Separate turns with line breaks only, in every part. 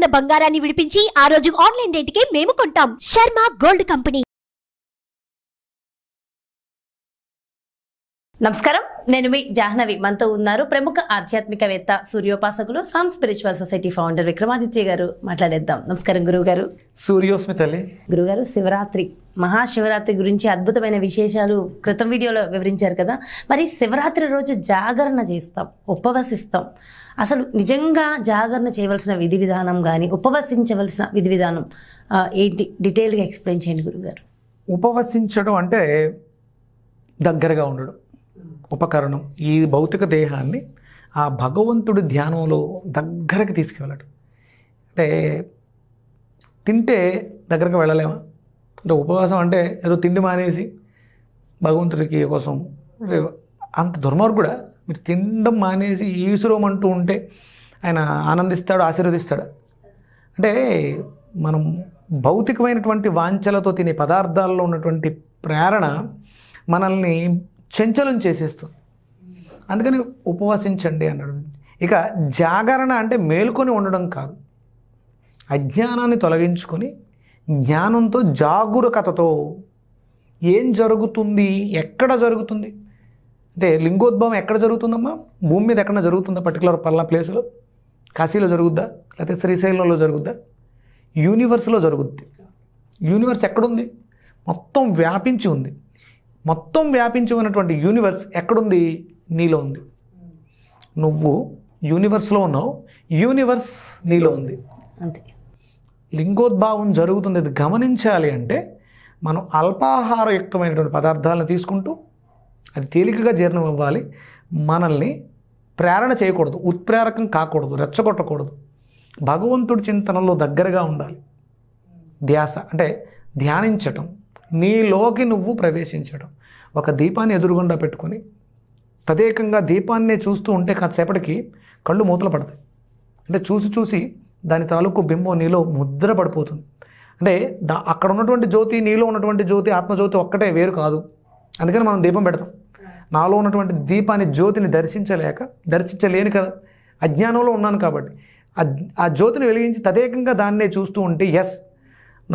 ఉన్న బంగారాన్ని విడిపించి ఆ రోజు ఆన్లైన్ రేటుకే మేము కొంటాం. Sharma gold company.
నమస్కారం, నేను మీ జాహ్నవి. మనతో ఉన్నారు ప్రముఖ ఆధ్యాత్మికవేత్త, సూర్యోపాసకులు, Sam spiritual society founder Vikramaditya garu. మాట్లాడేద్దాం. నమస్కారం గురువు గారు.
సూర్యోస్మి తల్లి.
గురుగారు, శివరాత్రి, మహాశివరాత్రి గురించి అద్భుతమైన విశేషాలు క్రితం వీడియోలో వివరించారు కదా. మరి శివరాత్రి రోజు జాగరణ చేస్తాం, ఉపవసిస్తాం. అసలు నిజంగా జాగరణ చేయవలసిన విధి విధానం కానీ ఉపవసించవలసిన విధి విధానం ఏంటి, డీటెయిల్గా ఎక్స్ప్లెయిన్ చేయండి గురుగారు.
ఉపవసించడం అంటే దగ్గరగా ఉండడం, ఉపకరణం. ఈ భౌతిక దేహాన్ని ఆ భగవంతుడి ధ్యానంలో దగ్గరకు తీసుకువెళ్ళడం. అంటే తింటే దగ్గరకు వెళ్ళలేమా? అంటే ఉపవాసం అంటే ఏదో తిండి మానేసి భగవంతుడికి కోసం అంత దుర్మార్గుడా? మీరు తినడం మానేసి ఈశ్వరం అంటూ ఉంటే ఆయన ఆనందిస్తాడు, ఆశీర్వదిస్తాడు. అంటే మనం భౌతికమైనటువంటి వాంఛలతో తినే పదార్థాల్లో ఉన్నటువంటి ప్రేరణ మనల్ని చంచలం చేసేస్తుంది. అందుకని ఉపవసించండి అన్నాడు. ఇక జాగరణ అంటే మేల్కొని ఉండడం కాదు, అజ్ఞానాన్ని తొలగించుకొని జ్ఞానంతో జాగరూకతతో ఏం జరుగుతుంది, ఎక్కడ జరుగుతుంది అంటే లింగోద్భవం ఎక్కడ జరుగుతుందమ్మా? భూమి మీద ఎక్కడన్నా జరుగుతుందా? పర్టికులర్ ప్లేస్లో కాశీలో జరుగుద్దా, లేకపోతే శ్రీశైలంలో జరుగుద్దా? యూనివర్స్లో జరుగుద్ది. యూనివర్స్ ఎక్కడుంది? మొత్తం వ్యాపించి ఉంది. మొత్తం వ్యాపించి ఉన్నటువంటి యూనివర్స్ ఎక్కడుంది? నీలో ఉంది. నువ్వు యూనివర్స్లో ఉన్నావు, యూనివర్స్ నీలో ఉంది.
అంతే.
లింగోద్భావం జరుగుతుంది. అది గమనించాలి అంటే మనం అల్పాహారయుక్తమైనటువంటి పదార్థాలను తీసుకుంటూ అది తేలికగా జీర్ణం అవ్వాలి. మనల్ని ప్రేరణ చేయకూడదు, ఉత్ప్రేరకం కాకూడదు, రెచ్చగొట్టకూడదు. భగవంతుడి చింతనలో దగ్గరగా ఉండాలి. ధ్యాస అంటే ధ్యానించటం, నీలోకి నువ్వు ప్రవేశించడం. ఒక దీపాన్ని ఎదురుగుండా పెట్టుకొని తదేకంగా దీపాన్నే చూస్తూ ఉంటే కాసేపటికి కళ్ళు మూతలు పడతాయి. అంటే చూసి చూసి దాని తాలూకు బింబం నీలో ముద్ర పడిపోతుంది. అంటే అక్కడ ఉన్నటువంటి జ్యోతి, నీలో ఉన్నటువంటి జ్యోతి, ఆత్మజ్యోతి ఒక్కటే, వేరు కాదు. అందుకని మనం దీపం పెడతాం. నాలో ఉన్నటువంటి దీపాన్ని, జ్యోతిని దర్శించలేని కదా, అజ్ఞానంలో ఉన్నాను కాబట్టి ఆ జ్యోతిని వెలిగించి తదేకంగా దాన్నే చూస్తూ ఉంటే ఎస్,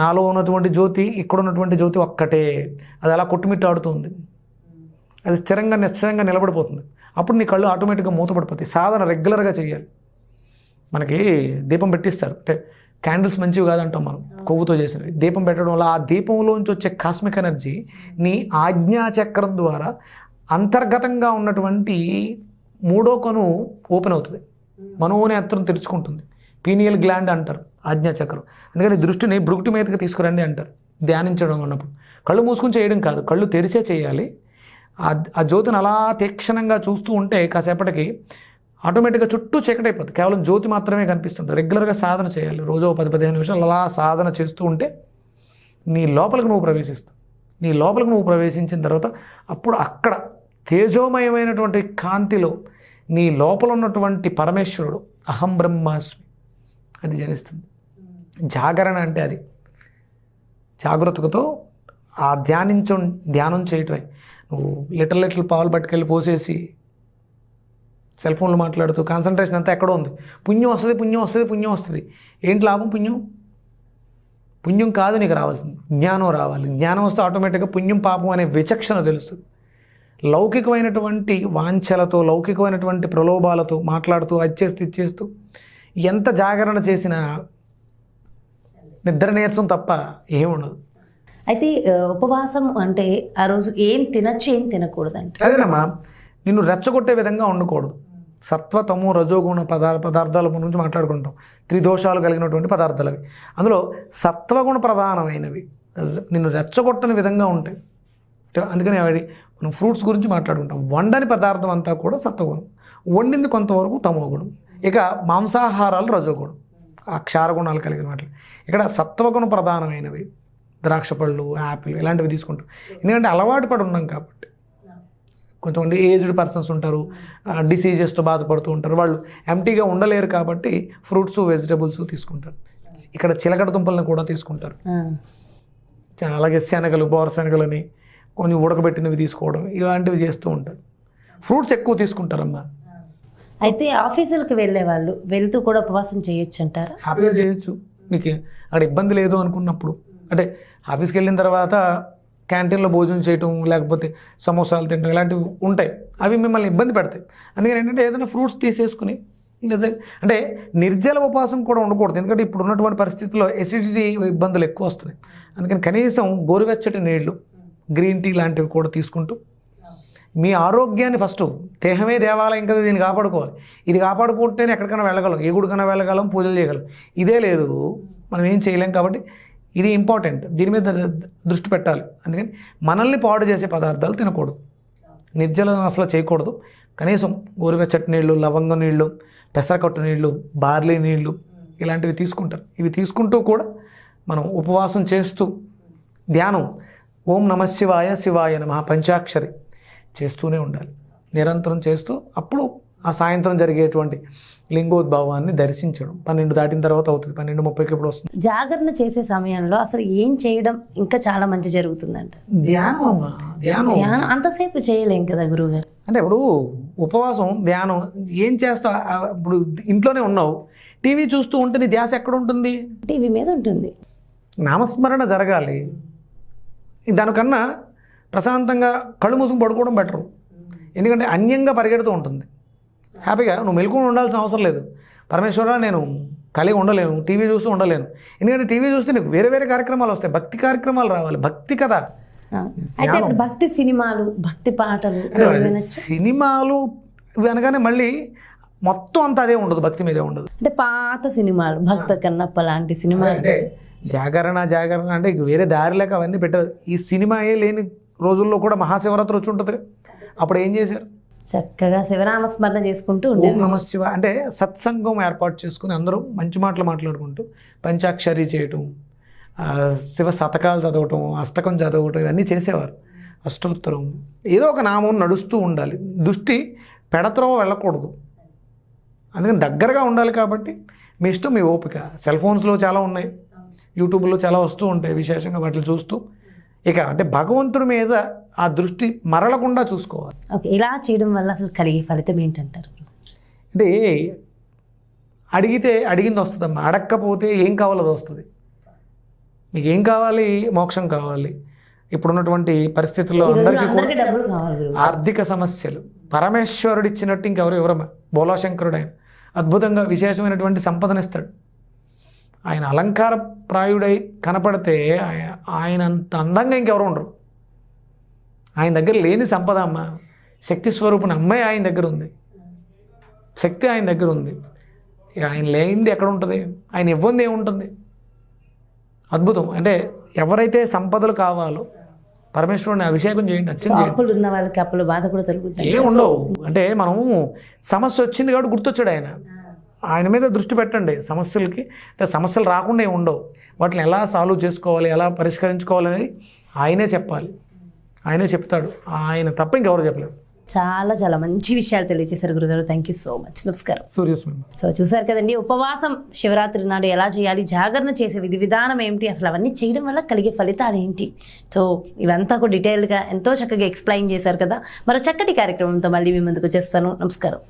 నాలో ఉన్నటువంటి జ్యోతి, ఇక్కడ ఉన్నటువంటి జ్యోతి ఒక్కటే. అది అలా కొట్టుమిట్టాడుతుంది, అది స్థిరంగా నిశ్చయంగా నిలబడిపోతుంది. అప్పుడు నీ కళ్ళు ఆటోమేటిక్గా మూతపడిపోతాయి. సాధన రెగ్యులర్గా చేయాలి. మనకి దీపం పెట్టిస్తారు, అంటే క్యాండిల్స్ మంచివి కాదంటాం మనం, కొవ్వుతో చేసినవి. దీపం పెట్టడం వల్ల ఆ దీపంలోంచి వచ్చే కాస్మిక్ ఎనర్జీ నీ ఆజ్ఞాచక్రం ద్వారా అంతర్గతంగా ఉన్నటువంటి మూడో కను ఓపెన్ అవుతుంది, మనోనేత్రం తెరుచుకుంటుంది. పీనియల్ గ్లాండ్ అంటారు ఆజ్ఞాచక్రం. అందుకని దృష్టిని భృగుటి మీదకి తీసుకురండి అంటారు ధ్యానించడం ఉన్నప్పుడు. కళ్ళు మూసుకుని చేయడం కాదు, కళ్ళు తెరిచే చేయాలి. ఆ జ్యోతిని అలా తీక్షణంగా చూస్తూ ఉంటే కాసేపటికి ఆటోమేటిక్గా చుట్టూ చీకటి అయిపోతుంది, కేవలం జ్యోతి మాత్రమే కనిపిస్తుంటుంది. రెగ్యులర్గా సాధన చేయాలి. రోజు 10-15 నిమిషాలు అలా సాధన చేస్తూ ఉంటే నీ లోపలికి నువ్వు ప్రవేశిస్తావు. నీ లోపలికి నువ్వు ప్రవేశించిన తర్వాత అప్పుడు అక్కడ తేజోమయమైనటువంటి కాంతిలో నీ లోపల ఉన్నటువంటి పరమేశ్వరుడు అహం బ్రహ్మాస్మి అది జనిస్తుంది. జాగరణ అంటే అది జాగృతతో ఆ ధ్యానం చేయటమే. నువ్వు లిటర్లు పావులు పట్టుకెళ్ళి పోసేసి సెల్ ఫోన్లో మాట్లాడుతూ కాన్సన్ట్రేషన్ అంతా ఎక్కడో ఉంది. పుణ్యం వస్తుంది. ఏంటి లాభం? పుణ్యం కాదు నీకు రావాల్సింది, జ్ఞానం రావాలి. జ్ఞానం వస్తే ఆటోమేటిక్గా పుణ్యం పాపం అనే విచక్షణ తెలుస్తుంది. లౌకికమైనటువంటి వాంఛలతో, లౌకికమైనటువంటి ప్రలోభాలతో మాట్లాడుతూ ఇచ్చేస్తూ ఎంత జాగరణ చేసినా నిద్ర నీరసం తప్ప ఏముండదు.
అయితే ఉపవాసం అంటే ఆ రోజు ఏం తినచ్చు, ఏం తినకూడదు అంటే?
అదేనమ్మా, నిన్ను రెచ్చగొట్టే విధంగా ఉండకూడదు. సత్వ, తమో, రజోగుణ పదార్థాల గురించి మాట్లాడుకుంటాం. త్రిదోషాలు కలిగినటువంటి పదార్థాలు అవి. అందులో సత్వగుణ ప్రధానమైనవి నిన్ను రెచ్చగొట్టని విధంగా ఉంటాయి. అందుకని అవి మనం ఫ్రూట్స్ గురించి మాట్లాడుకుంటాం. వండని పదార్థం అంతా కూడా సత్వగుణం, వండింది కొంతవరకు తమోగుణం. ఇక మాంసాహారాలు రజోగుణం, ఆ క్షారగుణాలు కలిగిన వాటి. ఇక్కడ సత్వగుణ ప్రధానమైనవి ద్రాక్ష పళ్ళు, యాపిల్ ఇలాంటివి తీసుకుంటాం. ఎందుకంటే అలవాటు పడి ఉన్నాం కాబట్టి. కొంతమంది ఏజ్డ్ పర్సన్స్ ఉంటారు, డిసీజెస్తో బాధపడుతూ ఉంటారు, వాళ్ళు ఎంటీగా ఉండలేరు కాబట్టి ఫ్రూట్స్, వెజిటబుల్స్ తీసుకుంటారు. ఇక్కడ చిలకడ దుంపలను కూడా తీసుకుంటారు. అలాగే శనగలు, బోరశనగలని కొన్ని ఉడకబెట్టినవి తీసుకోవడం, ఇలాంటివి చేస్తూ ఉంటారు. ఫ్రూట్స్ ఎక్కువ తీసుకుంటారమ్మా.
అయితే ఆఫీసులకు వెళ్ళే వాళ్ళు వెళ్తూ కూడా ఉపవాసం చేయొచ్చు అంటారా?
హ్యాపీగా చేయొచ్చు. మీకు అక్కడ ఇబ్బంది లేదు అనుకున్నప్పుడు, అంటే ఆఫీస్కి వెళ్ళిన తర్వాత క్యాంటీన్లో భోజనం చేయటం, లేకపోతే సమోసాలు తినడం ఇలాంటివి ఉంటాయి, అవి మిమ్మల్ని ఇబ్బంది పెడతాయి. అందుకని ఏంటంటే ఏదైనా ఫ్రూట్స్ తీసేసుకుని, లేదా అంటే నిర్జల ఉపవాసం కూడా ఉండకూడదు, ఎందుకంటే ఇప్పుడు ఉన్నటువంటి పరిస్థితుల్లో ఎసిడిటీ ఇబ్బందులు ఎక్కువ వస్తున్నాయి. అందుకని కనీసం గోరువెచ్చటి నీళ్లు, గ్రీన్ టీ లాంటివి కూడా తీసుకుంటూ మీ ఆరోగ్యాన్ని ఫస్ట్, దేహమే దేవాలయం కదా, దీన్ని కాపాడుకోవాలి. ఇది కాపాడుకుంటేనే ఎక్కడికైనా వెళ్ళగలం, ఏ గుడికైనా వెళ్ళగలం, పూజలు చేయగలం. ఇదే లేదు, మనం ఏం చేయలేం. కాబట్టి ఇది ఇంపార్టెంట్, దీని మీద దృష్టి పెట్టాలి. అందుకని మనల్ని పాడు చేసే పదార్థాలు తినకూడదు, నిర్జలం అసలు చేయకూడదు. కనీసం గోరువెచ్చటి నీళ్ళు, లవంగ నీళ్ళు, పెసరకట్టు నీళ్ళు, బార్లీ నీళ్ళు ఇలాంటివి తీసుకుంటారు. ఇవి తీసుకుంటూ కూడా మనం ఉపవాసం చేస్తూ ధ్యానం, ఓం నమః శివాయ శివాయ నమః పంచాక్షరి చేస్తూనే ఉండాలి, నిరంతరం చేస్తూ. అప్పుడు ఆ సాయంత్రం జరిగేటువంటి లింగోద్భవాన్ని దర్శించడం 12 దాటిన తర్వాత అవుతుంది, 12:30కి ఇప్పుడు వస్తుంది.
జాగరణ చేసే సమయంలో అసలు ఏం చేయడం ఇంకా చాలా మంచి జరుగుతుందంట?
ధ్యానం.
ధ్యానం అంతసేపు చేయలేం కదా గురువుగారు.
అంటే ఇప్పుడు ఉపవాసం, ధ్యానం ఏం చేస్తా, ఇప్పుడు ఇంట్లోనే ఉన్నావు, టీవీ చూస్తూ ఉంటే నీ ధ్యాస ఎక్కడ ఉంటుంది?
టీవీ మీద ఉంటుంది.
నామస్మరణ జరగాలి. దానికన్నా ప్రశాంతంగా కళ్ళు మూసుకుని పడుకోవడం బెటరు. ఎందుకంటే అన్యంగా పరిగెడుతూ ఉంటుంది. హ్యాపీగా నువ్వు మెలుకుని ఉండాల్సిన అవసరం లేదు. పరమేశ్వర నేను కలిగి ఉండలేను, టీవీ చూస్తూ ఉండలేను. ఎందుకంటే టీవీ చూస్తే నీకు వేరే వేరే కార్యక్రమాలు వస్తాయి, భక్తి కార్యక్రమాలు రావాలి, భక్తి కదా.
అయితే ఇప్పుడు భక్తి సినిమాలు, భక్తి పాటలు,
సినిమాలు అనగానే మళ్ళీ మొత్తం అంతా అదే ఉండదు, భక్తి మీదే ఉండదు.
అంటే పాత సినిమాలు, భక్త కన్నప్ప లాంటి సినిమాలు.
అంటే జాగరణ అంటే వేరే దారి లేక అవన్నీ పెట్టారు. ఈ సినిమాయే లేని రోజుల్లో కూడా మహాశివరాత్రి వచ్చి ఉంటుంది. అప్పుడు ఏం చేశారు?
చక్కగా శివనామస్మరణ చేసుకుంటూ
ఓం
ఉండేది.
నమః శివాయ అంటే సత్సంగం ఏర్పాటు చేసుకుని అందరూ మంచి మాటలు మాట్లాడుకుంటూ పంచాక్షరి చేయటం, శివ శతకాలు చదవటం, అష్టకం చదవటం ఇవన్నీ చేసేవారు. అష్టోత్తరం ఏదో ఒక నామం నడుస్తూ ఉండాలి. దృష్టి పెడత్రో వెళ్ళకూడదు. అందుకని దగ్గరగా ఉండాలి. కాబట్టి మీ ఇష్టం, మీ ఓపిక. సెల్ ఫోన్స్లో చాలా ఉన్నాయి, యూట్యూబ్లో చాలా వస్తూ ఉంటాయి, విశేషంగా వాటిని చూస్తూ ఇక అంటే భగవంతుడి మీద ఆ దృష్టి మరలకుండా చూసుకోవాలి.
ఓకే, ఇలా చేయడం వల్ల అసలు కలిగే ఫలితం ఏంటంటారు?
అంటే అడిగితే అడిగింది వస్తుందమ్మా, అడగకపోతే ఏం కావాలో అది వస్తుంది. మీకు ఏం కావాలి? మోక్షం కావాలి. ఇప్పుడున్నటువంటి పరిస్థితుల్లో అందరికీ కూడా
డబ్బులు కావాలి,
ఆర్థిక సమస్యలు. పరమేశ్వరుడు ఇచ్చినట్టు ఇంకెవరు ఎవరమ్మా? బోలాశంకరుడు ఆయన అద్భుతంగా విశేషమైనటువంటి సంపదనిస్తాడు. ఆయన అలంకార ప్రాయుడై కనపడితే ఆయన అంత అందంగా ఇంకెవరు ఉండరు. ఆయన దగ్గర లేని సంపద అమ్మ, శక్తి స్వరూపుని అమ్మాయి ఆయన దగ్గర ఉంది, శక్తి ఆయన దగ్గర ఉంది. ఆయన లేనిది ఎక్కడ ఉంటుంది? ఆయన ఇవ్వంది ఏముంటుంది? అద్భుతం. అంటే ఎవరైతే సంపదలు కావాలో పరమేశ్వరుని అభిషేకం చేయండి, అర్చన చేయండి.
అప్పులు ఉన్న వాళ్ళకి అప్పుల బాధ కూడా తొలగుతుంది.
ఏం ఉండవు. అంటే మనం సమస్య వచ్చింది కాబట్టి గుర్తొచ్చాడు ఆయన. ఆయన మీద దృష్టి పెట్టండి. సమస్యలకి అంటే సమస్యలు రాకుండా ఏమి ఉండవు. వాటిని ఎలా సాల్వ్ చేసుకోవాలి, ఎలా పరిష్కరించుకోవాలి అనేది ఆయనే చెప్పాలి, ఆయనే చెప్తాడు. ఆయన తప్ప ఇంకెవరు చెప్పలేరు.
చాలా చాలా మంచి విషయాలు తెలియజేశారు గురుగారు. Thank you so much. నమస్కారం.
సూర్యస్వామి.
సో చూసారు కదండి, ఉపవాసం శివరాత్రి నాడు ఎలా చేయాలి, జాగరణ చేసే విధి విధానం ఏమిటి, అసలు అవన్నీ చేయడం వల్ల కలిగే ఫలితాలు ఏంటి. సో ఇవంతా కూడా డీటెయిల్గా ఎంతో చక్కగా ఎక్స్ప్లెయిన్ చేశారు కదా. మరో చక్కటి కార్యక్రమంతో మళ్ళీ మీ ముందుకు వచ్చేస్తాను. నమస్కారం.